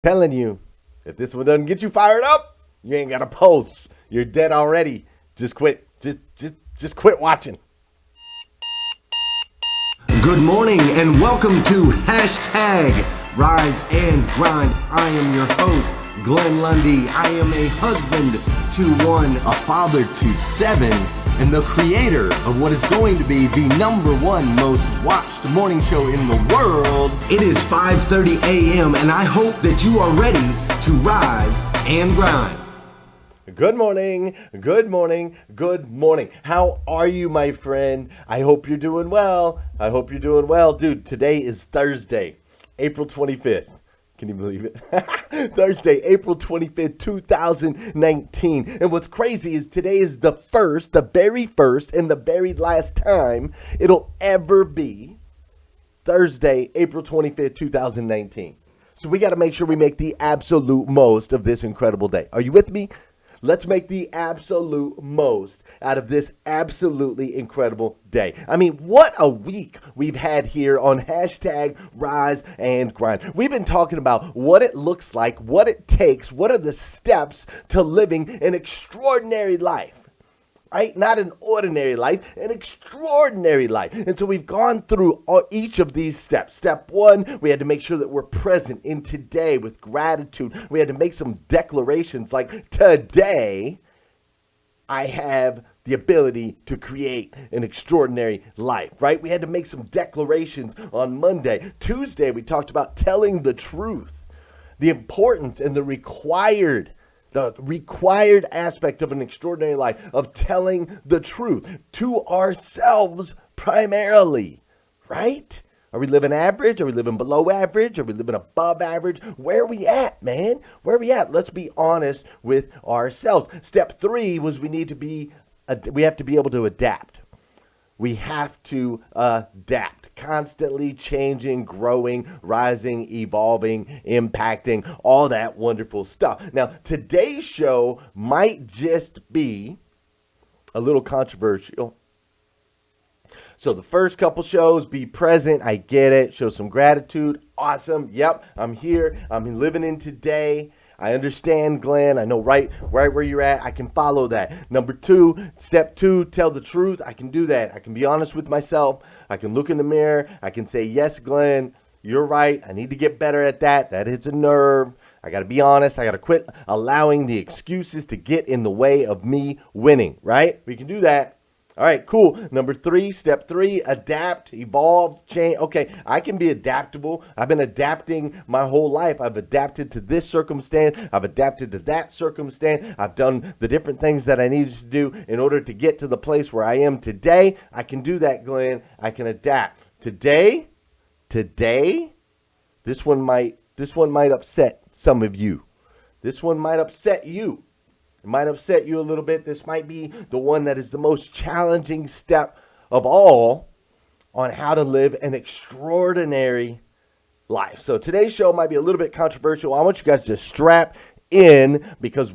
Telling you, if this one doesn't get you fired up, you ain't got to post. You're dead already. Just quit. Just quit watching. Good morning and welcome to Hashtag Rise and Grind. I am your host, Glenn Lundy. I am a husband to one, a father to seven, and the creator of what is going to be the #1 most watched morning show in the world. It is 5:30 a.m. and I hope that you are ready to rise and grind. Good morning, good morning, good morning. How are you, my friend? I hope you're doing well. Dude, today is Thursday, April 25th. Can you believe it? Thursday, April 25th, 2019. And what's crazy is today is the very first, and the very last time it'll ever be Thursday, April 25th, 2019. So we got to make sure we make the absolute most of this incredible day. Are you with me? Let's make the absolute most out of this absolutely incredible day. I mean, what a week we've had here on Hashtag Rise and Grind. We've been talking about what it looks like, what it takes, what are the steps to living an extraordinary life. Right? Not an ordinary life, an extraordinary life. And so we've gone through each of these steps. Step one, we had to make sure that we're present in today with gratitude. We had to make some declarations like, today, I have the ability to create an extraordinary life, right? We had to make some declarations on Monday. Tuesday, we talked about telling the truth, the importance and the required aspect of an extraordinary life, of telling the truth to ourselves primarily, right? Are we living average? Are we living below average? Are we living above average? Where are we at, man? Where are we at? Let's be honest with ourselves. Step three was we have to be able to adapt. We have to adapt, constantly changing, growing, rising, evolving, impacting, all that wonderful stuff. Now, today's show might just be a little controversial. So the first couple shows, be present, I get it, show some gratitude, awesome, yep, I'm here, I'm living in today. I understand, Glenn. I know right where you're at. I can follow that. Number two, step two, tell the truth. I can do that. I can be honest with myself. I can look in the mirror. I can say, yes, Glenn, you're right. I need to get better at that. That hits a nerve. I got to be honest. I got to quit allowing the excuses to get in the way of me winning, right? We can do that. All right, cool. Number three, step three, adapt, evolve, change. Okay, I can be adaptable. I've been adapting my whole life. I've adapted to this circumstance. I've adapted to that circumstance. I've done the different things that I needed to do in order to get to the place where I am today. I can do that, Glenn. I can adapt. Today, this one might upset some of you. This one might upset you. It might upset you a little bit. This might be the one that is the most challenging step of all on how to live an extraordinary life. So today's show might be a little bit controversial. I want you guys to strap in because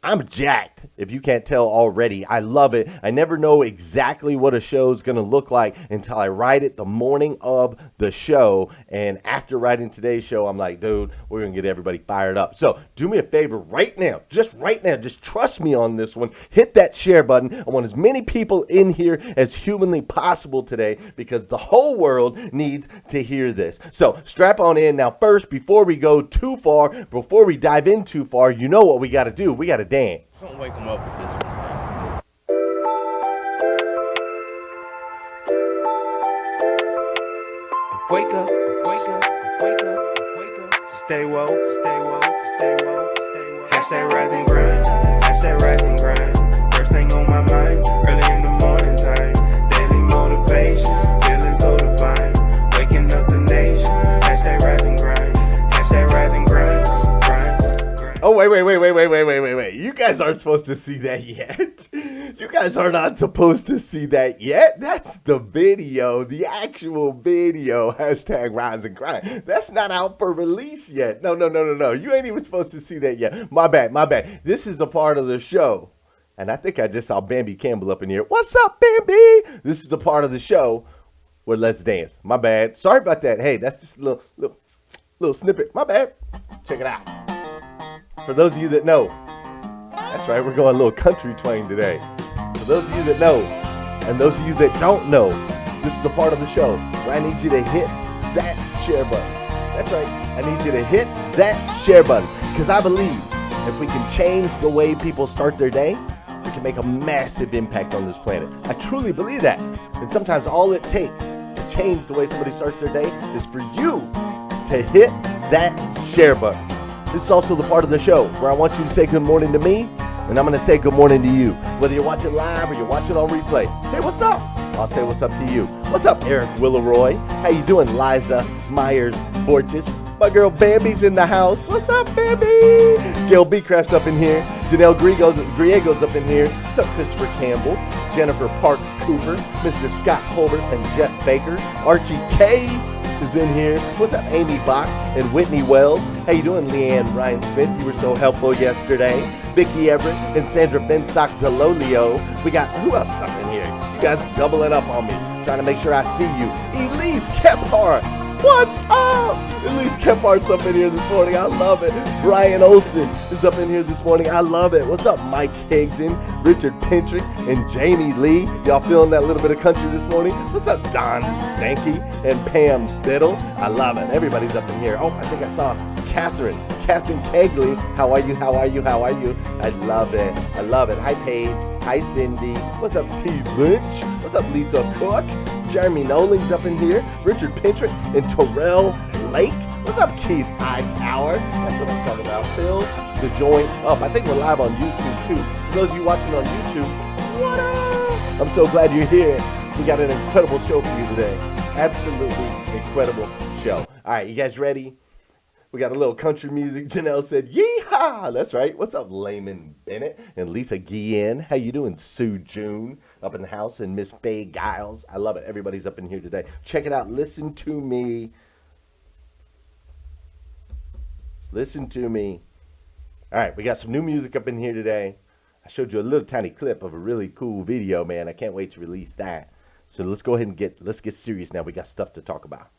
I'm jacked, if you can't tell already. I love it. I never know exactly what a show is going to look like until I write it the morning of the show. And after writing today's show, I'm like, dude, we're going to get everybody fired up. So do me a favor right now, just trust me on this one. Hit that share button. I want as many people in here as humanly possible today because the whole world needs to hear this. So strap on in. Now, first, before we go too far, before we dive in too far, you know what we got to do. We got to dance. Don't wake them up with this one. Wake up, wake up, wake up, wake up. Stay woke, stay woke, stay woke, stay woke. Hashtag rise and grind, hashtag rise and grind. First thing on my mind, early in the morning time. Daily motivation, feeling so divine. Waking up the nation, hashtag rise and grind, hashtag rise and grind. Oh, wait. You guys aren't supposed to see that yet. You guys are not supposed to see that yet. That's the video, the actual video, hashtag Rise and Grind. That's not out for release yet. No. You ain't even supposed to see that yet. My bad. This is a part of the show. And I think I just saw Bambi Campbell up in here. What's up, Bambi? This is the part of the show where Let's Dance. My bad. Sorry about that. Hey, that's just a little snippet. My bad. Check it out. For those of you that know, that's right, we're going a little country twang today. For those of you that know, and those of you that don't know, this is the part of the show where I need you to hit that share button. That's right, I need you to hit that share button, because I believe if we can change the way people start their day, we can make a massive impact on this planet. I truly believe that. And sometimes all it takes to change the way somebody starts their day is for you to hit that share button. This is also the part of the show where I want you to say good morning to me, and I'm going to say good morning to you. Whether you're watching live or you're watching on replay, say what's up. I'll say what's up to you. What's up, Eric Willeroy? How you doing, Liza Myers Borges? My girl Bambi's in the house. What's up, Bambi? Gail B. Craft's up in here. Janelle Griego's up in here. What's up, Christopher Campbell? Jennifer Parks Cooper. Mr. Scott Colbert and Jeff Baker. Archie K. is in here. What's up, Amy Bach and Whitney Wells? How you doing, Leanne Ryan Smith? You were so helpful yesterday. Vicky Everett and Sandra Benstock DeLolio. We got, who else up in here? You guys doubling up on me, trying to make sure I see you. Elise Kephart. What's up? Elise Kephart's up in here this morning. I love it. Brian Olson is up in here this morning. I love it. What's up, Mike Higdon, Richard Pintrick, and Jamie Lee? Y'all feeling that little bit of country this morning? What's up, Don Sankey and Pam Biddle? I love it. Everybody's up in here. Oh, I think I saw Catherine Kegley. How are you? How are you? How are you? I love it. I love it. Hi, Paige. Hi, Cindy. What's up, T. Lynch? What's up, Lisa Cook? Jeremy Noling's up in here. Richard Pintrick and Terrell Lake. What's up, Keith Hightower? That's what I'm talking about. Phil, the joint up. I think we're live on YouTube, too. For those of you watching on YouTube, what up? I'm so glad you're here. We got an incredible show for you today. Absolutely incredible show. All right, you guys ready? We got a little country music. Janelle said, yeehaw! That's right. What's up, Layman Bennett and Lisa Guillen? How you doing, Sue June? Up in the house, and Miss Faye Giles. I love it. Everybody's up in here today. Check it out. Listen to me. Listen to me. All right, we got some new music up in here today. I showed you a little tiny clip of a really cool video, man. I can't wait to release that. So let's go ahead and get serious now. We got stuff to talk about.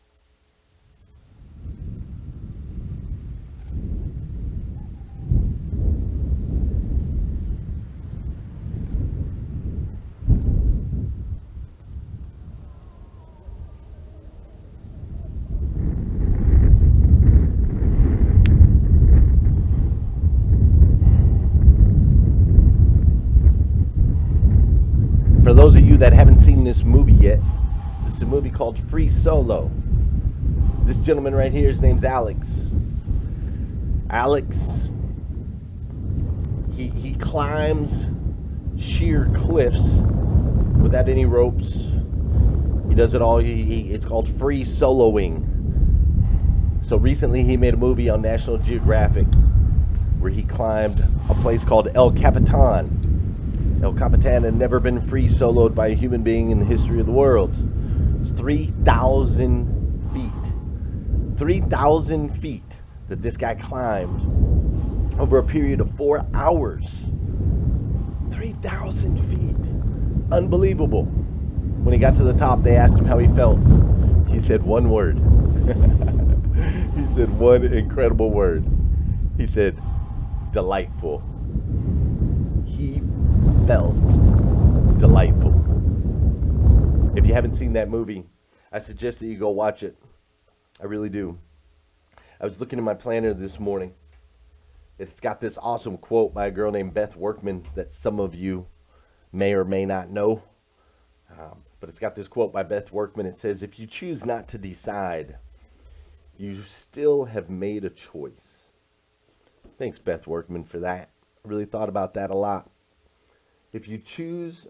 For those of you that haven't seen this movie yet, this is a movie called Free Solo. This gentleman right here, his name's Alex. Alex, he climbs sheer cliffs without any ropes. He does it all. It's called free soloing. So recently he made a movie on National Geographic where he climbed a place called El Capitan. El Capitan had never been free soloed by a human being in the history of the world. It's 3,000 feet. 3,000 feet that this guy climbed over a period of 4 hours. 3,000 feet. Unbelievable. When he got to the top, they asked him how he felt. He said one word. He said one incredible word. He said, delightful. He felt delightful. If you haven't seen that movie, I suggest that you go watch it. I really do. I was looking at my planner this morning. It's got this awesome quote by a girl named Beth Workman that some of you may or may not know. But it's got this quote by Beth Workman. It says, if you choose not to decide, you still have made a choice. Thanks, Beth Workman, for that. I really thought about that a lot. If you chose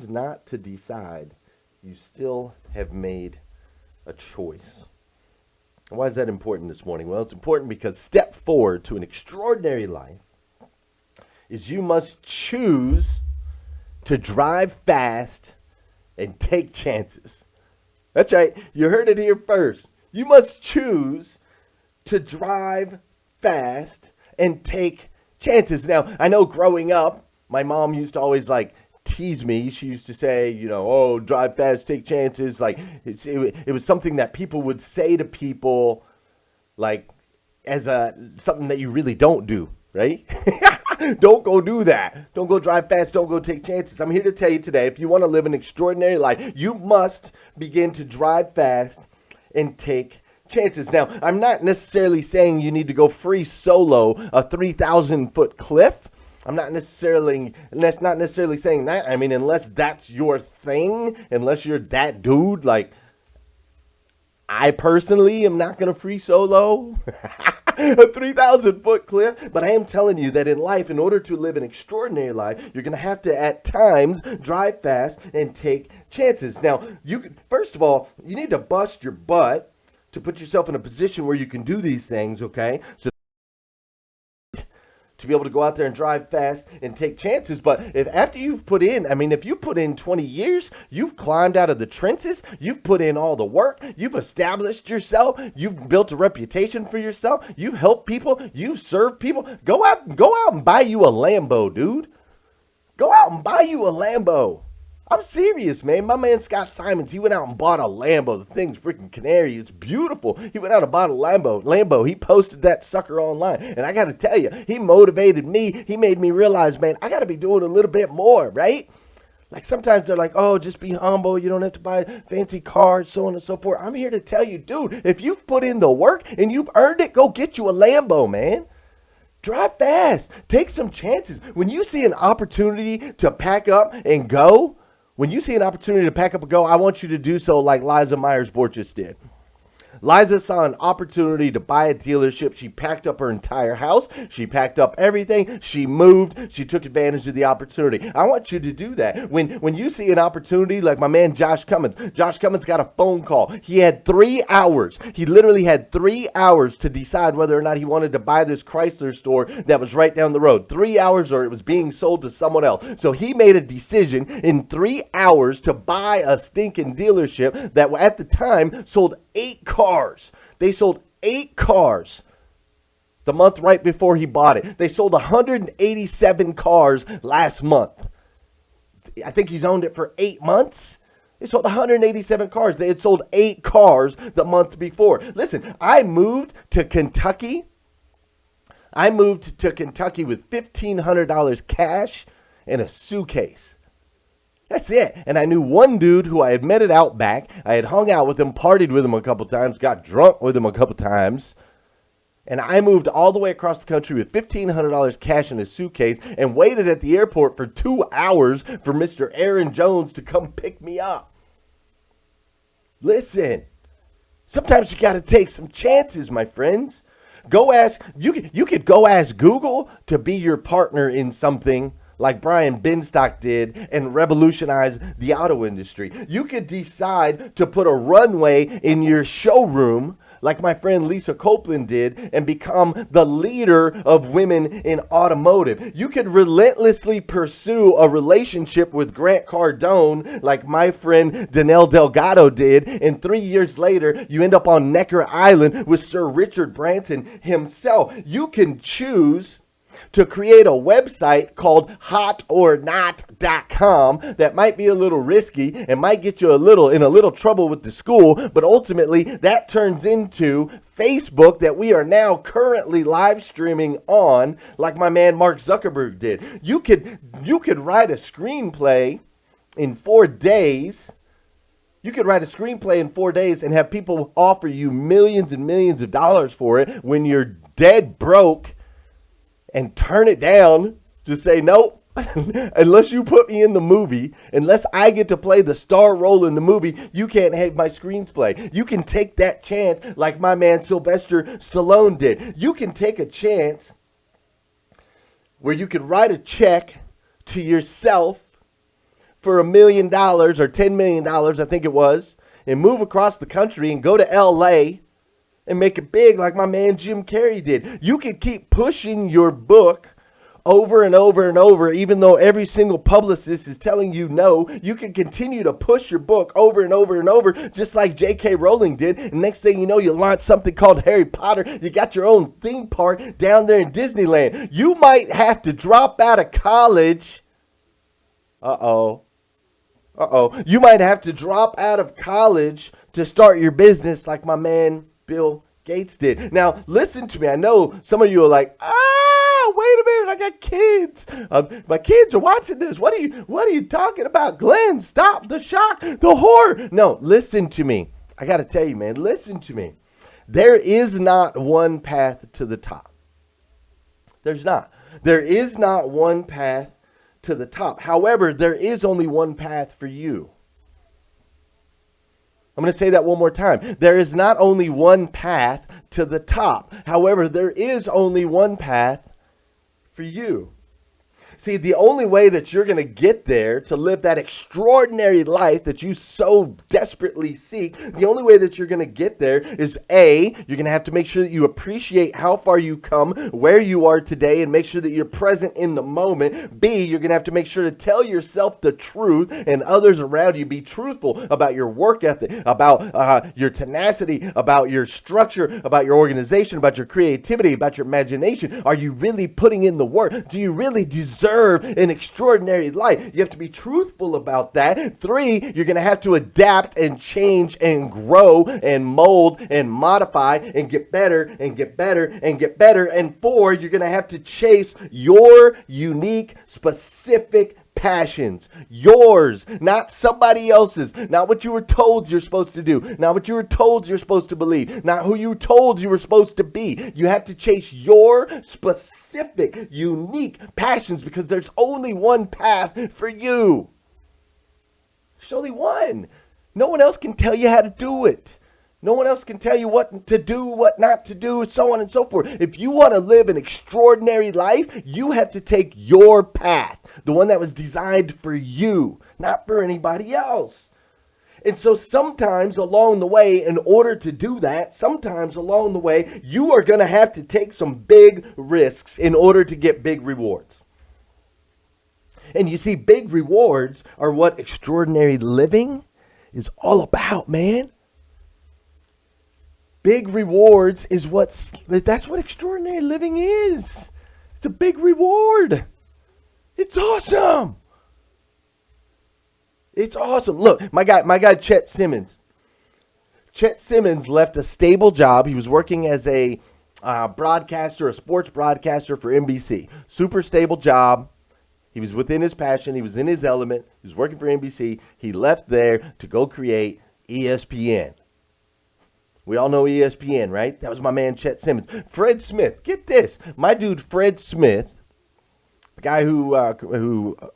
not to decide, you still have made a choice. Why is that important this morning? Well, it's important because step forward to an extraordinary life is you must choose to drive fast and take chances. That's right. You heard it here first. You must choose to drive fast and take chances. Now, I know growing up, my mom used to always tease me. She used to say, oh, drive fast, take chances. It was something that people would say to people as something that you really don't do, right? Don't go do that. Don't go drive fast. Don't go take chances. I'm here to tell you today, if you want to live an extraordinary life, you must begin to drive fast and take chances. Now, I'm not necessarily saying you need to go free solo a 3,000-foot cliff. That's not necessarily saying that. I mean, unless that's your thing, unless you're that dude, like, I personally am not going to free solo a 3,000-foot cliff, but I am telling you that in life, in order to live an extraordinary life, you're going to have to, at times, drive fast and take chances. Now, first of all, you need to bust your butt to put yourself in a position where you can do these things, okay? So to be able to go out there and drive fast and take chances. But if you put in 20 years, you've climbed out of the trenches, you've put in all the work, you've established yourself, you've built a reputation for yourself, you've helped people, you've served people, go out and buy you a Lambo, dude. Go out and buy you a Lambo. I'm serious, man. My man Scott Simons, he went out and bought a Lambo. The thing's freaking canary. It's beautiful. He went out and bought a Lambo. He posted that sucker online. And I got to tell you, he motivated me. He made me realize, man, I got to be doing a little bit more, right? Like sometimes they're like, oh, just be humble. You don't have to buy fancy cars, so on and so forth. I'm here to tell you, dude, if you've put in the work and you've earned it, go get you a Lambo, man. Drive fast. Take some chances. When you see an opportunity to pack up and go, I want you to do so like Liza Myers-Borges did. Liza saw an opportunity to buy a dealership. She packed up her entire house. She packed up everything. She moved. She took advantage of the opportunity. I want you to do that. When you see an opportunity like my man Josh Cummins. Josh Cummins got a phone call. He had 3 hours. He literally had 3 hours to decide whether or not he wanted to buy this Chrysler store that was right down the road. 3 hours or it was being sold to someone else. So he made a decision in 3 hours to buy a stinking dealership that at the time sold 8 cars. They sold 8 cars the month right before he bought it. They sold 187 cars last month. I think he's owned it for 8 months. They sold 187 cars. They had sold 8 cars the month before. Listen, I moved to Kentucky. with $1,500 cash and a suitcase. That's it. And I knew one dude who I had met at Outback. I had hung out with him, partied with him a couple times, got drunk with him a couple times. And I moved all the way across the country with $1,500 cash in a suitcase and waited at the airport for 2 hours for Mr. Aaron Jones to come pick me up. Listen, sometimes you got to take some chances, my friends. You could go ask Google to be your partner in something like Brian Benstock did and revolutionize the auto industry. You could decide to put a runway in your showroom like my friend Lisa Copeland did and become the leader of women in automotive. You could relentlessly pursue a relationship with Grant Cardone like my friend Danelle Delgado did, and 3 years later you end up on Necker Island with Sir Richard Branson himself. You can choose to create a website called hotornot.com that might be a little risky and might get you in a little trouble with the school, but ultimately that turns into Facebook that we are now currently live streaming on, like my man Mark Zuckerberg did. You could write a screenplay in 4 days. You could write a screenplay in 4 days and have people offer you millions and millions of dollars for it when you're dead broke, and turn it down. Just say, nope, unless you put me in the movie, unless I get to play the star role in the movie, you can't have my screenplay. You can take that chance like my man Sylvester Stallone did. You can take a chance where you could write a check to yourself for $1 million or $10 million, I think it was, and move across the country and go to LA and make it big like my man Jim Carrey did. You could keep pushing your book over and over and over, even though every single publicist is telling you no. You can continue to push your book over and over and over, just like J.K. Rowling did. And next thing you know, you launch something called Harry Potter. You got your own theme park down there in Disneyland. You might have to drop out of college. You might have to drop out of college to start your business like my man Bill Gates did. Now, listen to me. I know some of you are like, wait a minute, I got kids. My kids are watching this. What are you talking about? Glenn, stop the shock, the horror. No, listen to me. I got to tell you, man, listen to me. There is not one path to the top. There's not. There is not one path to the top. However, there is only one path for you. I'm going to say that one more time. There is not only one path to the top. However, there is only one path for you. See, the only way that you're going to get there to live that extraordinary life that you so desperately seek, the only way that you're going to get there is A, you're going to have to make sure that you appreciate how far you come, where you are today, and make sure that you're present in the moment. B, you're going to have to make sure to tell yourself the truth and others around you. Be truthful about your work ethic, about your tenacity, about your structure, about your organization, about your creativity, about your imagination. Are you really putting in the work? Do you really deserve an extraordinary life? You have to be truthful about that. 3, you're going to have to adapt and change and grow and mold and modify and get better and get better and get better. And 4, you're going to have to chase your unique, specific passions. Yours, not somebody else's, not what you were told you're supposed to do, not what you were told you're supposed to believe, not who you told you were supposed to be. You have to chase your specific, unique passions because there's only one path for you. There's only one. No one else can tell you how to do it. No one else can tell you what to do, what not to do, so on and so forth. If you want to live an extraordinary life, you have to take your path, the one that was designed for you, not for anybody else. And so sometimes along the way, in order to do that, sometimes along the way, you are going to have to take some big risks in order to get big rewards. And you see, big rewards are what extraordinary living is all about, man. Big rewards is that's what extraordinary living is. It's a big reward. It's awesome. It's awesome. Look, my guy Chet Simmons. Chet Simmons left a stable job. He was working as a broadcaster, a sports broadcaster for NBC. Super stable job. He was within his passion. He was in his element. He was working for NBC. He left there to go create ESPN. We all know ESPN, right? That was my man, Chet Simmons. Fred Smith, get this. My dude, Fred Smith, the guy who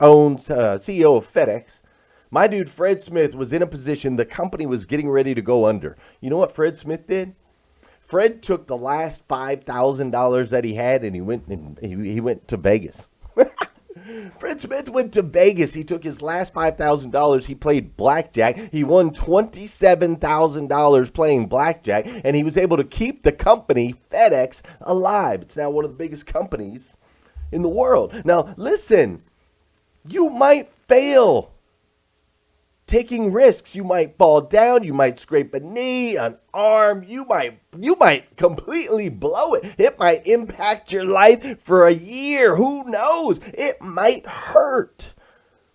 owns, CEO of FedEx, my dude, Fred Smith, was in a position the company was getting ready to go under. You know what Fred Smith did? Fred took the last $5,000 that he had and he went to Vegas. Fred Smith went to Vegas. He took his last $5,000. He played blackjack. He won $27,000 playing blackjack, and he was able to keep the company, FedEx, alive. It's now one of the biggest companies in the world. Now, listen, you might fail taking risks. You might fall down. You might scrape a knee, an arm. You might completely blow it. It might impact your life for a year. Who knows? It might hurt.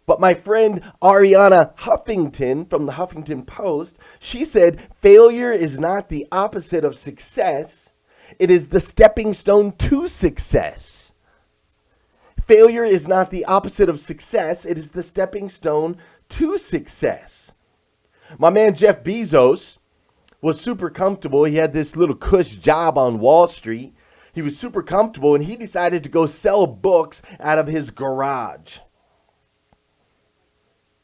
But my friend Ariana Huffington from the Huffington Post, she said, failure is not the opposite of success. It is the stepping stone to success. Failure is not the opposite of success. It is the stepping stone to success. My man Jeff Bezos was super comfortable. He had this little cush job on Wall Street. He was super comfortable and he decided to go sell books out of his garage.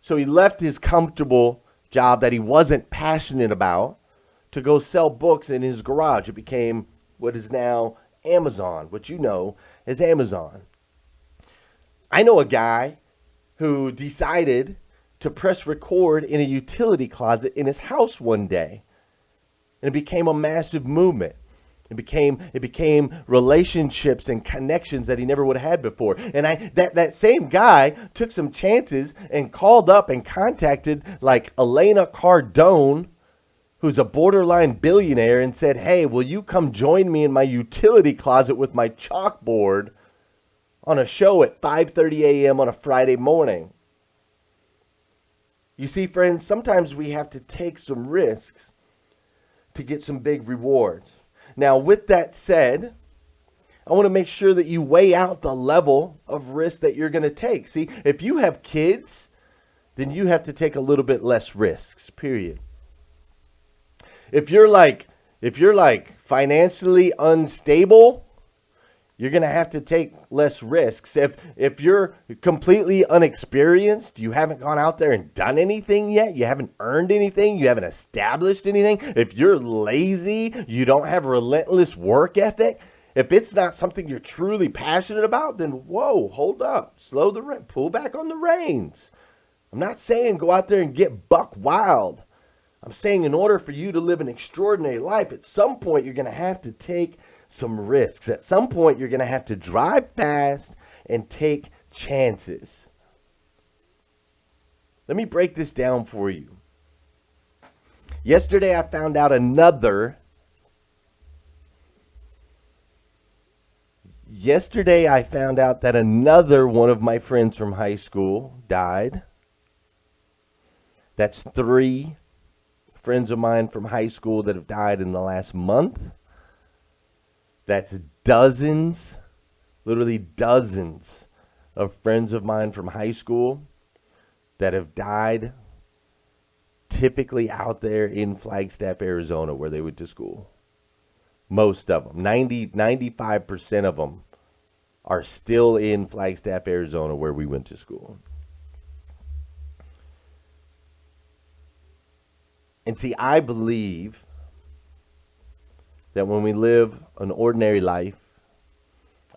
So he left his comfortable job that he wasn't passionate about to go sell books in his garage. It became what is now Amazon, what you know as Amazon. I know a guy who decided to press record in a utility closet in his house one day. And it became a massive movement. It became relationships and connections that he never would have had before. And that same guy took some chances and called up and contacted like Elena Cardone, who's a borderline billionaire, and said, hey, will you come join me in my utility closet with my chalkboard on a show at 5:30 a.m. on a Friday morning? You see, friends, sometimes we have to take some risks to get some big rewards. Now, with that said, I want to make sure that you weigh out the level of risk that you're going to take. See, if you have kids, then you have to take a little bit less risks, period. If you're like financially unstable, you're going to have to take less risks. If you're completely unexperienced, you haven't gone out there and done anything yet, you haven't earned anything, you haven't established anything, if you're lazy, you don't have relentless work ethic, if it's not something you're truly passionate about, then whoa, hold up, pull back on the reins. I'm not saying go out there and get buck wild. I'm saying in order for you to live an extraordinary life, at some point you're going to have to take some risks. At some point you're going to have to drive fast and take chances. Let me break this down for you. Yesterday I found out another that another one of my friends from high school died. That's 3 friends of mine from high school that have died in the last month. That's dozens, literally dozens of friends of mine from high school that have died, typically out there in Flagstaff, Arizona, where they went to school. Most of them, 95% of them are still in Flagstaff, Arizona, where we went to school. And see, I believe that when we live an ordinary life,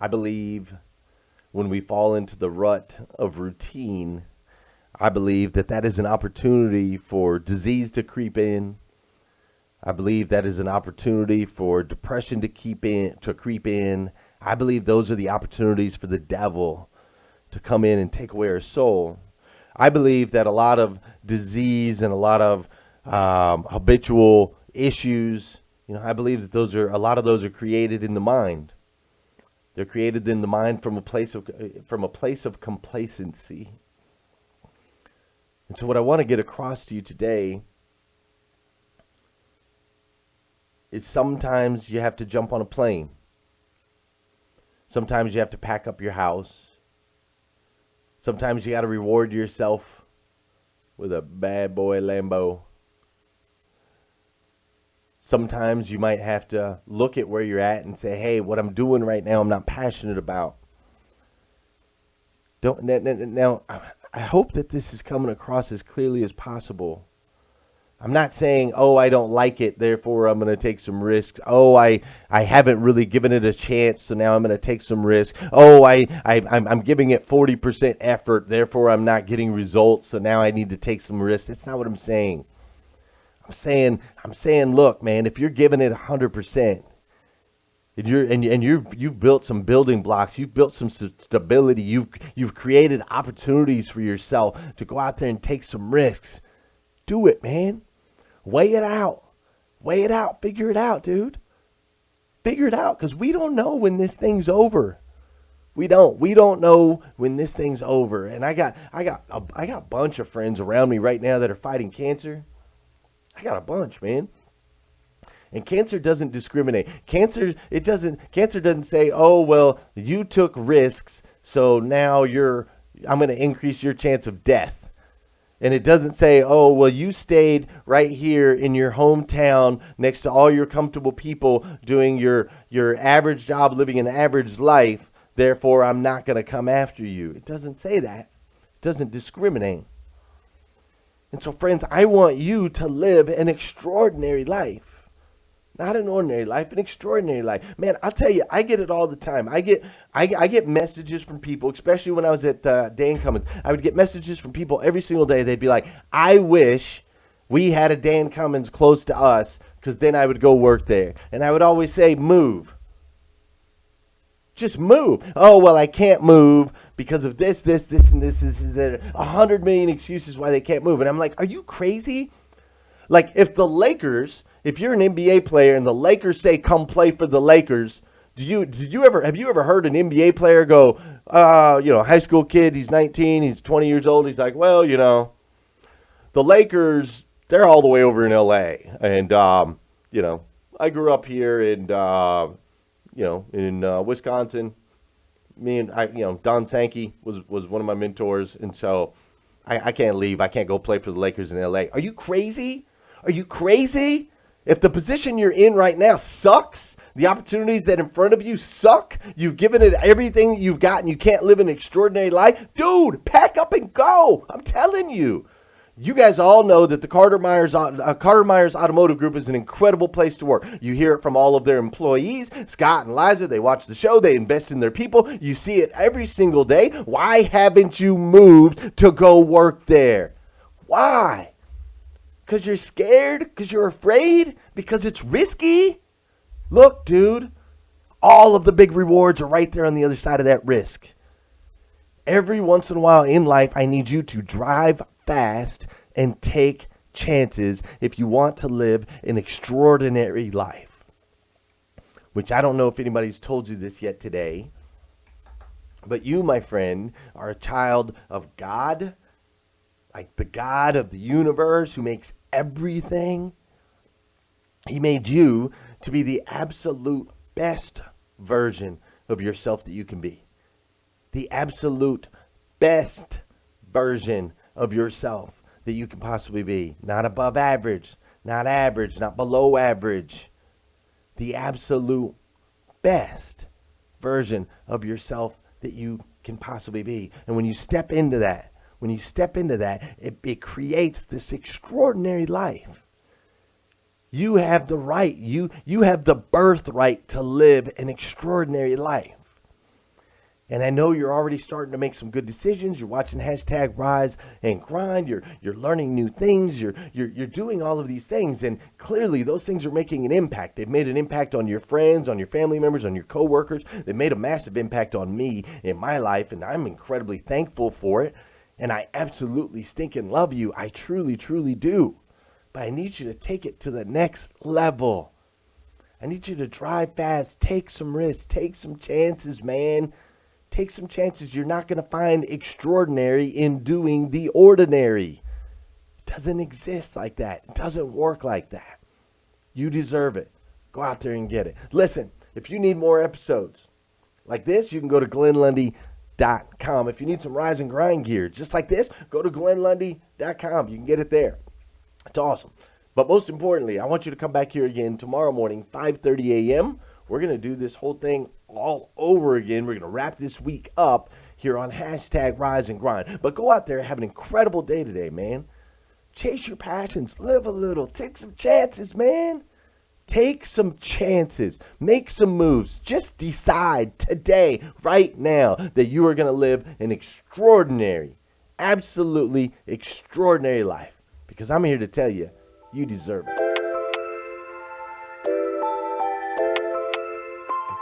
I believe when we fall into the rut of routine, I believe that that is an opportunity for disease to creep in. I believe that is an opportunity for depression to creep in. I believe those are the opportunities for the devil to come in and take away our soul. I believe that a lot of disease and a lot of habitual issues, I believe that a lot of those are created in the mind. They're created in the mind from a place of complacency. And so what I want to get across to you today is sometimes you have to jump on a plane. Sometimes you have to pack up your house. Sometimes you got to reward yourself with a bad boy Lambo. Sometimes you might have to look at where you're at and say, hey, what I'm doing right now, I'm not passionate about. Now, I hope that this is coming across as clearly as possible. I'm not saying, oh, I don't like it, therefore I'm going to take some risks. Oh, I haven't really given it a chance, so now I'm going to take some risks. Oh, I'm giving it 40% effort, therefore I'm not getting results, so now I need to take some risks. That's not what I'm saying. I'm saying, look, man, if you're giving it 100%, and you've built some building blocks, you've built some stability, you've created opportunities for yourself to go out there and take some risks. Do it, man. Weigh it out. Figure it out, dude. Figure it out, because we don't know when this thing's over. We don't know when this thing's over. And I got a bunch of friends around me right now that are fighting cancer. I got a bunch, man. And cancer doesn't discriminate. Cancer doesn't say, oh, well, you took risks, so now I'm going to increase your chance of death. And it doesn't say, oh, well, you stayed right here in your hometown next to all your comfortable people doing your average job, living an average life, therefore I'm not going to come after you. It doesn't say that. It doesn't discriminate. And so, friends, I want you to live an extraordinary life. Not an ordinary life, an extraordinary life. Man, I'll tell you, I get it all the time. I get messages from people, especially when I was at Dan Cummins. I would get messages from people every single day. They'd be like, I wish we had a Dan Cummins close to us, because then I would go work there. And I would always say, move. Just move. Oh, well, I can't move because of this, and this. Is there 100 million excuses why they can't move? And I'm like, are you crazy? Like, if you're an NBA player and the Lakers say, come play for the Lakers, have you ever heard an NBA player go, high school kid, he's 19, he's 20 years old, he's like, well, the Lakers, they're all the way over in LA. And, I grew up here in Wisconsin. Don Sankey was one of my mentors, and so I can't leave. I can't go play for the Lakers in LA. Are you crazy? Are you crazy? If the position you're in right now sucks, the opportunities that in front of you suck, you've given it everything that you've got and you can't live an extraordinary life, dude, pack up and go. I'm telling you. You guys all know that the Carter Myers Automotive Group is an incredible place to work. You hear it from all of their employees, Scott and Liza. They watch the show. They invest in their people. You see it every single day. Why haven't you moved to go work there? Why? Because you're scared? Because you're afraid? Because it's risky? Look, dude, all of the big rewards are right there on the other side of that risk. Every once in a while in life, I need you to drive fast and take chances if you want to live an extraordinary life. Which I don't know if anybody's told you this yet today, but you, my friend, are a child of God, like the God of the universe who makes everything. He made you to be the absolute best version of yourself that you can be. The absolute best version of yourself that you can possibly be. Not above average, not below average. The absolute best version of yourself that you can possibly be. And when you step into that, it creates this extraordinary life. You have the right, you have the birthright to live an extraordinary life. And I know you're already starting to make some good decisions. You're watching hashtag Rise and Grind. You're learning new things. You're doing all of these things. And clearly those things are making an impact. They've made an impact on your friends, on your family members, on your coworkers. They've made a massive impact on me in my life. And I'm incredibly thankful for it. And I absolutely stinking love you. I truly, truly do. But I need you to take it to the next level. I need you to drive fast. Take some risks. Take some chances, man. Take some chances. You're not going to find extraordinary in doing the ordinary. It doesn't exist like that. It doesn't work like that. You deserve it. Go out there and get it. Listen, if you need more episodes like this, you can go to GlennLundy.com. If you need some Rise and Grind gear just like this, go to GlennLundy.com. You can get it there. It's awesome. But most importantly, I want you to come back here again tomorrow morning, 5:30 a.m. We're going to do this whole thing all over again. We're going to wrap this week up here on hashtag Rise and Grind. But go out there and have an incredible day today, man. Chase your passions. Live a little. Take some chances, man. Take some chances. Make some moves. Just decide today, right now, that you are going to live an extraordinary, absolutely extraordinary life. Because I'm here to tell you, you deserve it.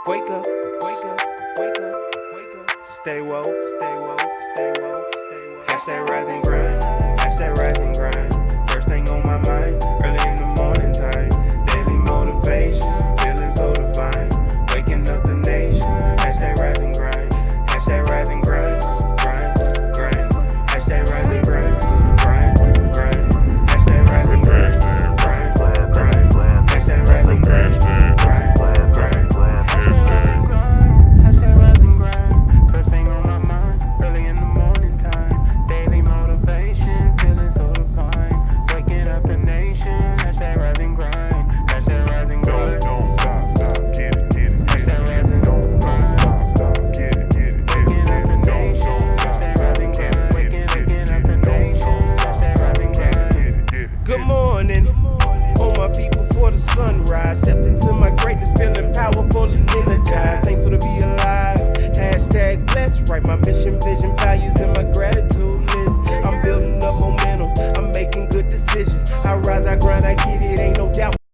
Wake up, wake up, wake up, wake up. Stay woke, stay woke, stay woke, stay woke. Hashtag Rise and Grind, hashtag Rise and Grind. First thing on my mind,